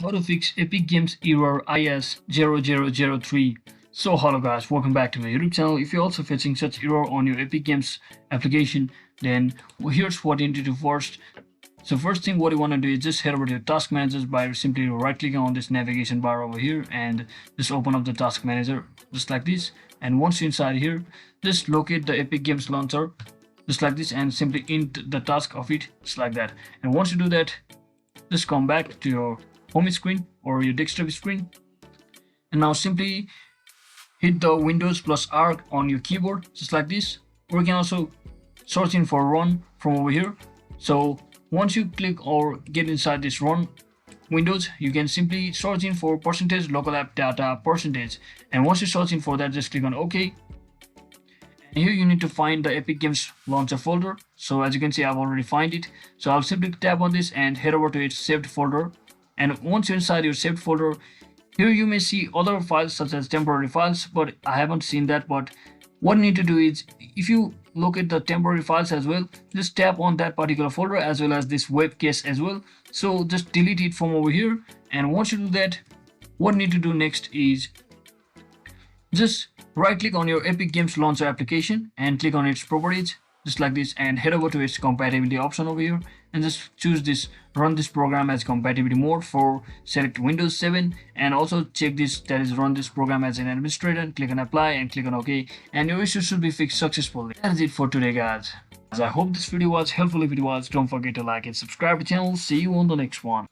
how to fix Epic Games Error IS0003. So hello guys, welcome back to my YouTube channel. If you're also facing such error on your Epic Games application, then here's what you need to do first. So first thing what you want to do is just head over to your task managers by simply right clicking on this navigation bar over here and just open up the task manager just like this. And once you're inside here, just locate the Epic Games launcher just like this and simply int the task of it just like that. And once you do that, just come back to your home screen or your desktop screen, and now simply hit the Windows plus R on your keyboard just like this. Or you can also search in for run from over here. So once you click or get inside this run windows, you can simply search in for percentage local app data percentage, and once you search in for that, just click on OK. And here you need to find the Epic Games launcher folder. So as you can see, I've already find it. So I'll simply tap on this and head over to its saved folder. And once you're inside your saved folder, here you may see other files such as temporary files, but I haven't seen that. But what you need to do is, if you locate the temporary files as well, just tap on that particular folder as well as this web case as well. So just delete it from over here. And once you do that, what you need to do next is just right click on your Epic Games launcher application and click on its properties just like this, and head over to its compatibility option over here and just choose this run this program as compatibility mode for select Windows 7, and also check this, that is run this program as an administrator, and click on apply and click on OK, and your issue should be fixed successfully. That is it for today guys. I hope this video was helpful. If it was, don't forget to like and subscribe to the channel. See you on the next one.